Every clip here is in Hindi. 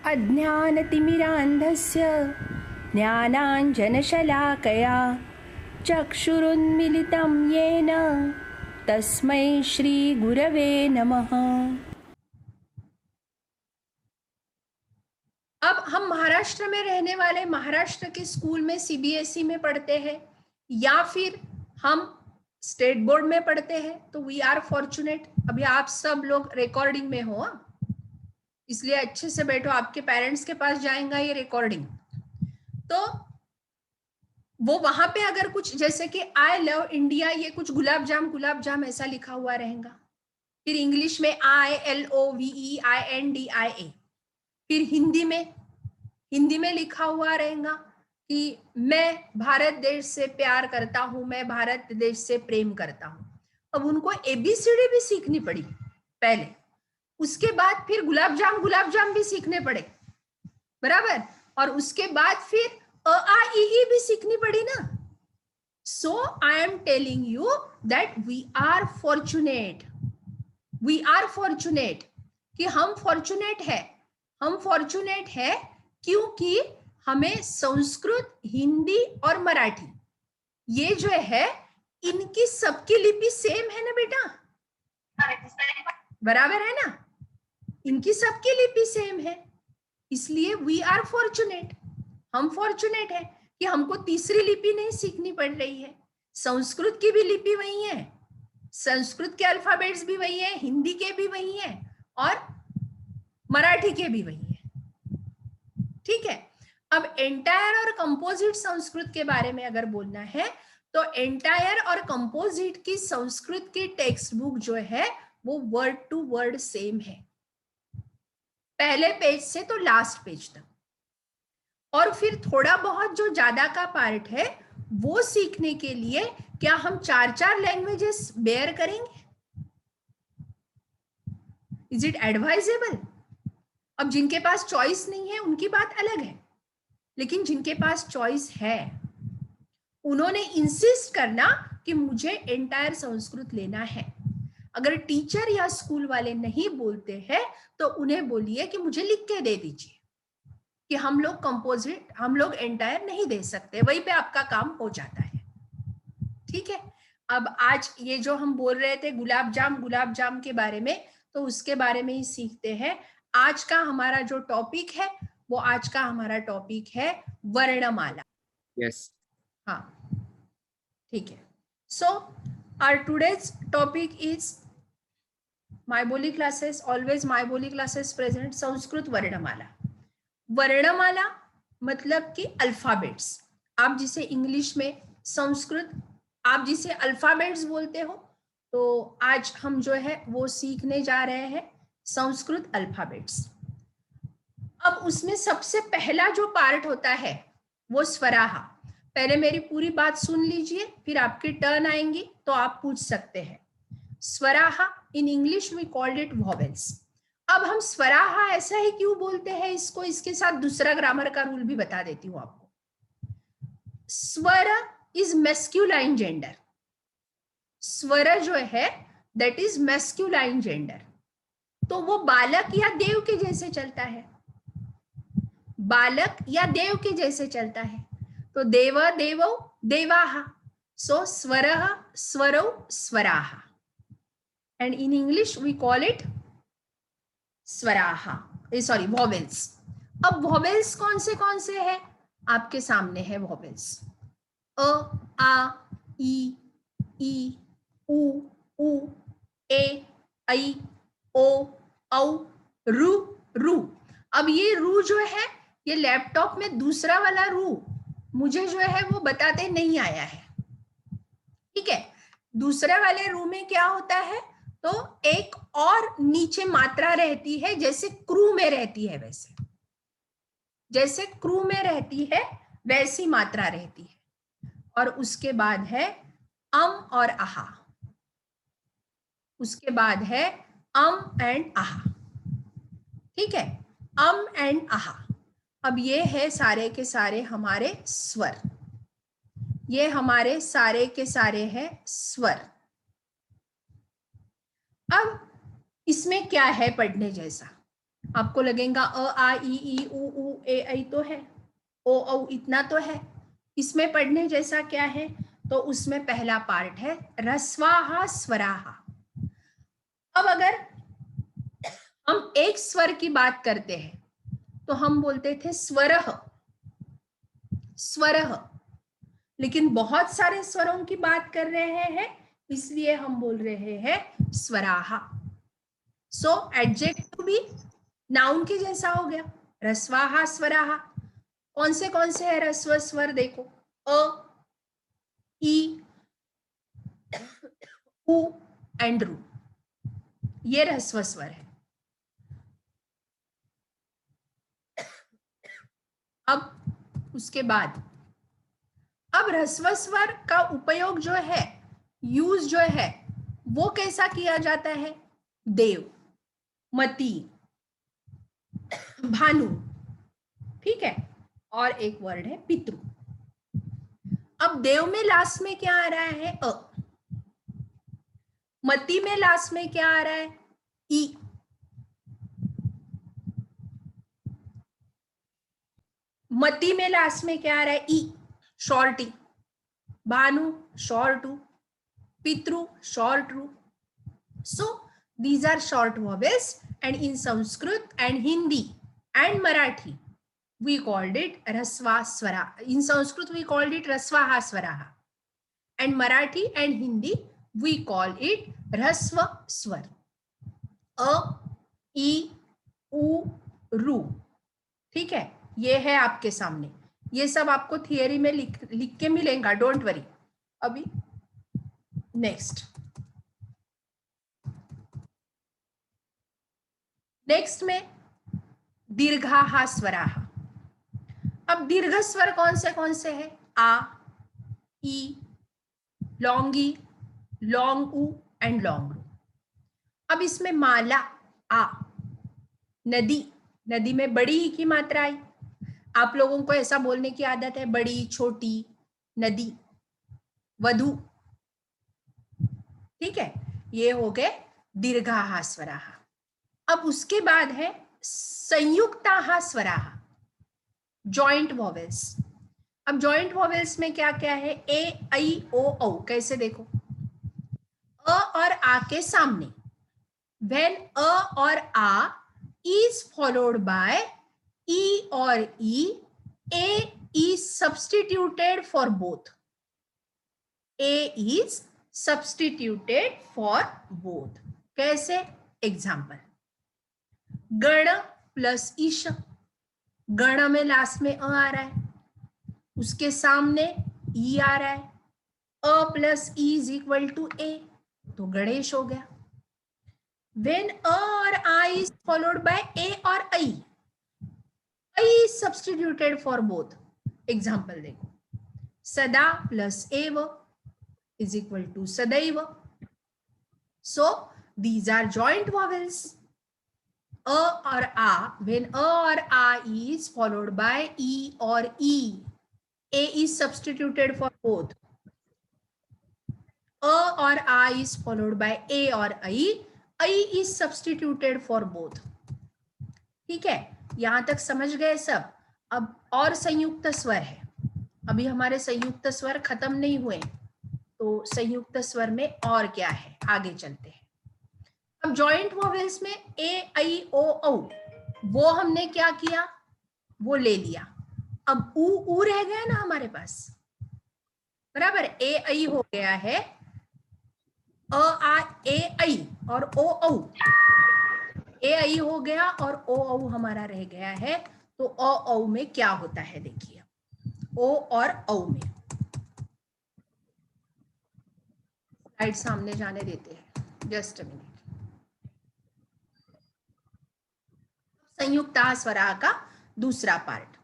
अज्ञानतिमिरान्धस्य ज्ञानाञ्जनशलाकया चक्षुरुन्मिलितं येन तस्मै श्रीगुरवे नमः। अब हम महाराष्ट्र में रहने वाले महाराष्ट्र के स्कूल में सीबीएसई में पढ़ते हैं या फिर हम स्टेट बोर्ड में पढ़ते हैं, तो वी आर फॉर्चुनेट। अभी आप सब लोग रिकॉर्डिंग में हो, इसलिए अच्छे से बैठो, आपके पेरेंट्स के पास जाएगा ये रिकॉर्डिंग। तो वो वहां पे अगर कुछ जैसे कि आई लव इंडिया, ये कुछ गुलाब जाम ऐसा लिखा हुआ रहेगा। फिर इंग्लिश में ILOVEINDIA। फिर हिंदी में लिखा हुआ रहेगा कि मैं भारत देश से प्यार करता हूं, मैं भारत देश से प्रेम करता हूं। अब उनको ABCD भी सीखनी पड़ी पहले, उसके बाद फिर गुलाब जाम भी सीखने पड़े, बराबर, और उसके बाद फिर AAEE भी सीखनी पड़ी ना। So I am telling you that we are fortunate कि हम फॉर्चुनेट है क्योंकि हमें संस्कृत, हिंदी और मराठी ये जो है इनकी सबकी लिपि सेम है ना बेटा, बराबर है ना, इनकी सबकी लिपि सेम है, इसलिए वी आर फॉर्चुनेट। हम फॉर्चुनेट है कि हमको तीसरी लिपि नहीं सीखनी पड़ रही है। संस्कृत की भी लिपि वही है, संस्कृत के अल्फाबेट्स भी वही है, हिंदी के भी वही है और मराठी के भी वही है, ठीक है। अब एंटायर और कंपोजिट संस्कृत के बारे में अगर बोलना है तो एंटायर और कंपोजिट की संस्कृत की टेक्स्ट बुक जो है वो वर्ड टू वर्ड सेम है, पहले पेज से तो लास्ट पेज तक। और फिर थोड़ा बहुत जो ज्यादा का पार्ट है वो सीखने के लिए क्या हम 4 लैंग्वेजेस बेयर करेंगे? Is it advisable? अब जिनके पास चॉइस नहीं है उनकी बात अलग है, लेकिन जिनके पास चॉइस है उन्होंने इंसिस्ट करना कि मुझे एंटायर संस्कृत लेना है। अगर टीचर या स्कूल वाले नहीं बोलते हैं तो उन्हें बोलिए कि मुझे लिख के दे दीजिए कि हम लोग एंटायर नहीं दे सकते, वहीं पे आपका काम हो जाता है, ठीक है। अब आज ये जो हम बोल रहे थे गुलाब जाम के बारे में, तो उसके बारे में ही सीखते हैं। आज का हमारा जो टॉपिक है वो है वर्णमाला। यस हाँ, ठीक है। So our today's topic is मायबोली क्लासेस, ऑलवेज मायबोली क्लासेस प्रेजेंट, संस्कृत वर्णमाला। वर्णमाला मतलब कि अल्फाबेट्स, आप जिसे इंग्लिश में संस्कृत, आप जिसे अल्फाबेट्स बोलते हो, तो आज हम जो है वो सीखने जा रहे हैं संस्कृत अल्फाबेट्स। अब उसमें सबसे पहला जो पार्ट होता है वो स्वराहा। पहले मेरी पूरी बात सुन लीजिए, फिर आपकी टर्न आएंगी तो आप पूछ सकते हैं। स्वराहा in English we called it vowels. अब हम स्वराहा ऐसा ही क्यों बोलते हैं इसको, इसके साथ दूसरा ग्रामर का रूल भी बता देती हूं आपको। स्वर इज मैस्क्यूलाइन जेंडर, स्वर जो है दैट इज मैस्क्यूलाइन जेंडर, तो वो बालक या देव के जैसे चलता है, बालक या देव के जैसे चलता है, तो देव देवौ देवाहा, सो स्वरः स्वरौ स्वराहा, and in English we call it स्वराहा, सॉरी वॉवेल्स। अब वॉवेल्स कौन से हैं आपके सामने है वॉवेल्स, अ आ ई उ उ ए ऐ ओ औ रू। अब ये रू जो है ये लैपटॉप में दूसरा वाला रू मुझे जो है वो बताते नहीं आया है, ठीक है। दूसरे वाले रू में क्या होता है, तो एक और नीचे मात्रा रहती है, जैसे क्रू में रहती है, जैसे क्रू में रहती है वैसी मात्रा रहती है, और उसके बाद है और आहा, उसके बाद है एंड आहा, ठीक है, एंड आहा। अब ये है सारे के सारे हमारे स्वर, ये हमारे सारे के सारे हैं स्वर। अब इसमें क्या है पढ़ने जैसा, आपको लगेगा अ आ ई उ ए ऐ तो है, ओ औ इतना तो है। इसमें पढ़ने जैसा क्या है? तो उसमें पहला पार्ट है ह्रस्वाहा स्वराहा। अब अगर हम एक स्वर की बात करते हैं तो हम बोलते थे स्वरः, स्वरः। लेकिन बहुत सारे स्वरों की बात कर रहे हैं, इसलिए हम बोल रहे हैं स्वराहा। सो एडजेक्टिव भी नाउन के जैसा हो गया, ह्रस्वाहा स्वराहा। कौन से है ह्रस्व स्वर? देखो, अ, ई, उ एंड रू, ये ह्रस्व स्वर है। अब उसके बाद अब ह्रस्व स्वर का उपयोग जो है, यूज जो है, वो कैसा किया जाता है? देव, मती, भानु, ठीक है, और एक वर्ड है पितृ। अब देव में लास्ट में क्या आ रहा है? अ। मती में लास्ट में क्या आ रहा है? ई। मती में लास्ट में क्या आ रहा है? ई, शॉर्ट ई। भानु शॉर्ट उ, पितृ short ru. So these are short vowels, and in Sanskrit and Hindi and Marathi we called it rasva swara. In Sanskrit we called it rasvaha swaraha, and Marathi and Hindi we call it rasva swar. अ, ई, उ, रू, ठीक है, ये है आपके सामने। ये सब आपको थियरी में लिख के मिलेगा, डोंट वरी। अभी नेक्स्ट में दीर्घाहा स्वराहा। अब दीर्घ स्वर कौन से है? आ, ई, लॉन्ग ई, लॉन्ग उ एंड लॉन्ग रू। अब इसमें माला, आ, नदी, नदी में बड़ी ई की मात्रा आई। आप लोगों को ऐसा बोलने की आदत है, बड़ी, छोटी, नदी, वधु, ठीक है, ये हो गए दीर्घाहा स्वराहा। अब उसके बाद है संयुक्ताहा स्वराहा, जॉइंट वॉवेल्स। अब जॉइंट वॉवेल्स में क्या क्या है? ए, ऐ, ओ, औ। कैसे? देखो, अ और आ के सामने व्हेन अ और आ इज फॉलोड बाय ई और ई, ए इज सब्स्टिट्यूटेड फॉर बोथ। ए इज सब्स्टिट्यूटेड फॉर बोथ। कैसे? एग्जाम्पल, गण प्लस ईश। गण में लास्ट में अ आ रहा है, उसके सामने ई आ रहा है, अ प्लस ई इज इक्वल टू ए, तो गणेश हो गया। वेन अ और आ इज फॉलोड बाय ए और ऐ, ऐ is substituted for both. Example देखो, सदा प्लस एव इज इक्वल टू सदैव। So these are joint vowels. अ और आ, when a or a is followed by e or e, a is substituted for both. A or a is followed by a or I is substituted for both. ठीक है, यहां तक समझ गए सब? अब और संयुक्त स्वर है, अभी हमारे संयुक्त स्वर खत्म नहीं हुए, तो संयुक्त स्वर में और क्या है, आगे चलते हैं। अब जॉइंट वॉवेल्स में ए, ऐ, ओ, औ, वो हमने क्या किया? वो ले लिया। अब ऊ रह गया ना हमारे पास, बराबर। ए, ऐ हो गया है, अ, आ, ए, ऐ और ओ, औ। ए, ऐ हो गया और ओ, औ हमारा रह गया है। तो अ, औ में क्या होता है? देखिए, ओ और औ में, स्लाइड सामने जाने देते हैं, जस्ट अ मिनट। संयुक्त स्वरा का दूसरा पार्ट,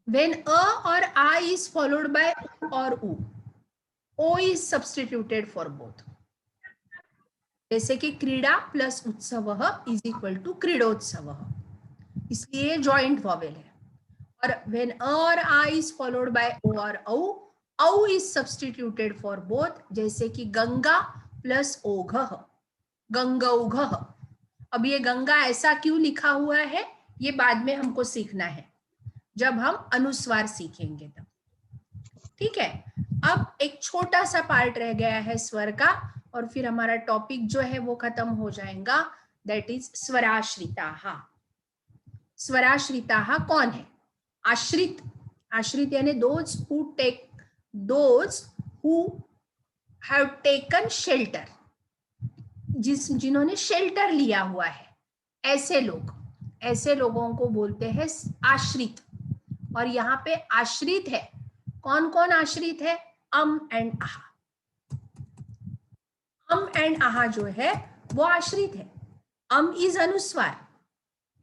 व्हेन अ और आ इज फॉलोड बाय और उ, ओ इज सब्स्टिट्यूटेड फॉर बोथ। जैसे कि क्रीड़ा प्लस उत्सव इज इक्वल टू क्रीडोत्सव, इसलिए जॉइंट वॉवेल है। और व्हेन अ और आ इज फॉलोड बाय ओ और औ, औ इज सब्स्टिट्यूटेड फॉर बोथ। जैसे कि गंगा प्लस ओघ, गंगौघ। अब ये गंगा ऐसा क्यों लिखा हुआ है ये बाद में हमको सीखना है, जब हम अनुस्वार सीखेंगे तब। ठीक है, अब एक छोटा सा पार्ट रह गया है स्वर का, और फिर हमारा टॉपिक जो है वो खत्म हो जाएगा, दैट इज स्वराश्रिताः। स्वराश्रिताः कौन है? आश्रित। आश्रित यानी those who have taken shelter, जिन्होंने शेल्टर लिया हुआ है, ऐसे लोग, ऐसे लोगों को बोलते हैं आश्रित। और यहाँ पे आश्रित है, कौन कौन आश्रित है? अम एंड आहा। अम एंड आहा जो है वो आश्रित है। अम इज अनुस्वार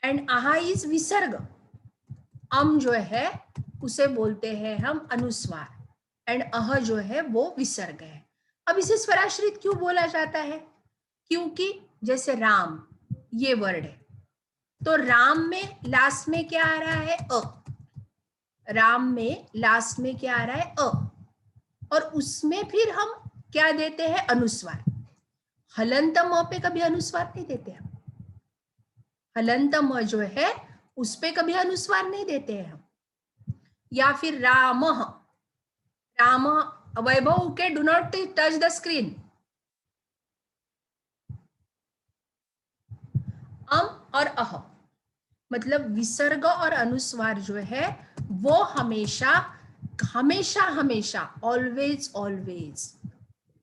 एंड आहा इज विसर्ग। अम जो है उसे बोलते हैं हम अनुस्वार एंड अह जो है वो विसर्ग है। अब इसे स्वराश्रित क्यों बोला जाता है? क्योंकि जैसे राम ये वर्ड है, तो राम में लास्ट में क्या आ रहा है? अ। राम में लास्ट में क्या आ रहा है? अ। और उसमें फिर हम क्या देते हैं? अनुस्वार। हलंत म पे कभी अनुस्वार नहीं देते हम। हलंत म जो है उस पे कभी अनुस्वार नहीं देते हैं हम। या फिर राम, राम, वैभव के do not touch the screen. अम और अह, मतलब विसर्ग और अनुस्वार जो है वो हमेशा हमेशा हमेशा ऑलवेज ऑलवेज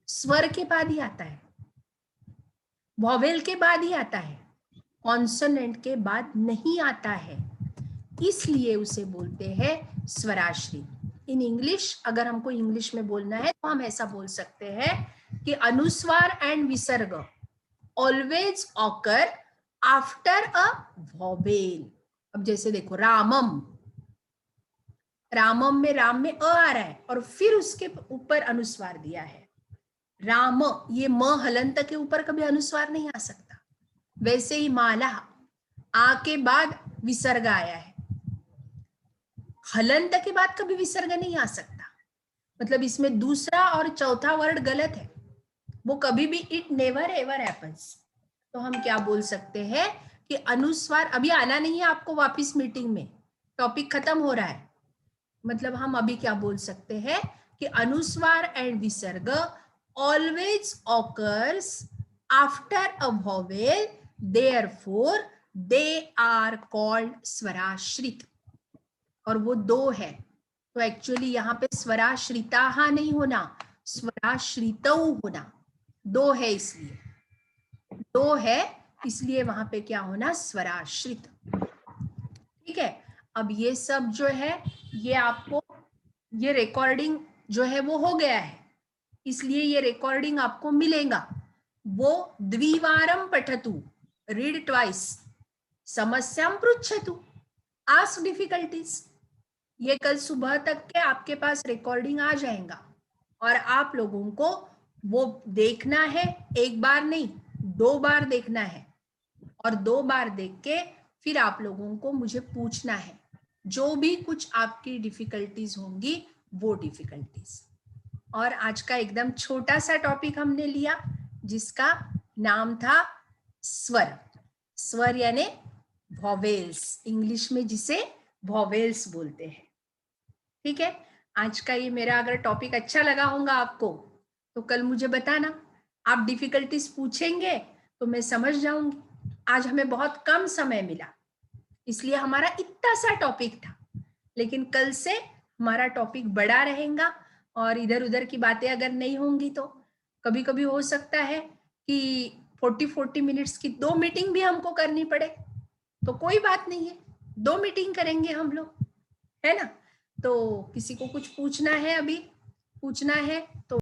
स्वर के बाद ही आता है, वॉवेल के बाद ही आता है, कॉन्सोनेंट के बाद नहीं आता है, इसलिए उसे बोलते हैं स्वराश्रित। इन इंग्लिश, अगर हमको इंग्लिश में बोलना है तो हम ऐसा बोल सकते हैं कि अनुस्वार एंड विसर्ग always occur after a vowel. अब जैसे देखो रामम, रामम में राम में अ आ रहा है और फिर उसके ऊपर अनुस्वार दिया है। राम, ये म हलंत के ऊपर कभी अनुस्वार नहीं आ सकता। वैसे ही माला, आ के बाद विसर्ग आया है, हलंत के बाद कभी विसर्ग नहीं आ सकता। मतलब इसमें दूसरा और चौथा वर्ड गलत है, वो कभी भी इट नेवर एवर हैपेंस। तो हम क्या बोल सकते हैं कि अनुस्वार, अभी आना नहीं है आपको वापस मीटिंग में, टॉपिक खत्म हो रहा है, मतलब हम अभी क्या बोल सकते हैं कि अनुस्वार एंड विसर्ग always occurs after a vowel, therefore they are called स्वराश्रित। और वो दो है, तो एक्चुअली यहाँ पे स्वराश्रिताः नहीं होना, स्वराश्रितौ होना। दो है इसलिए, दो है इसलिए वहां पे क्या होना? स्वराश्रित। ठीक है, अब ये सब जो है ये आपको, ये रिकॉर्डिंग जो है वो हो गया है, इसलिए ये रिकॉर्डिंग आपको मिलेगा। वो द्विवारम पठतु, रीड ट्वाइस, समस्याम पृच्छतु, आस्क डिफिकल्टीज। ये कल सुबह तक के आपके पास रिकॉर्डिंग आ जाएगा और आप लोगों को वो देखना है, एक बार नहीं 2 बार देखना है, और 2 बार देख के फिर आप लोगों को मुझे पूछना है जो भी कुछ आपकी डिफिकल्टीज होंगी वो डिफिकल्टीज। और आज का एकदम छोटा सा टॉपिक हमने लिया जिसका नाम था स्वर। स्वर यानी वॉवेल्स, इंग्लिश में जिसे वॉवेल्स बोलते हैं। ठीक है, आज का ये मेरा अगर टॉपिक अच्छा लगा होगा आपको तो कल मुझे बताना, आप डिफिकल्टीज पूछेंगे तो मैं समझ जाऊंगी। आज हमें बहुत कम समय मिला इसलिए हमारा इतना सा टॉपिक था, लेकिन कल से हमारा टॉपिक बड़ा रहेगा और इधर उधर की बातें अगर नहीं होंगी तो कभी कभी हो सकता है कि 40-40 मिनट्स की 2 मीटिंग भी हमको करनी पड़े, तो कोई बात नहीं है, 2 मीटिंग करेंगे हम लोग, है ना। तो किसी को कुछ पूछना है, अभी पूछना है तो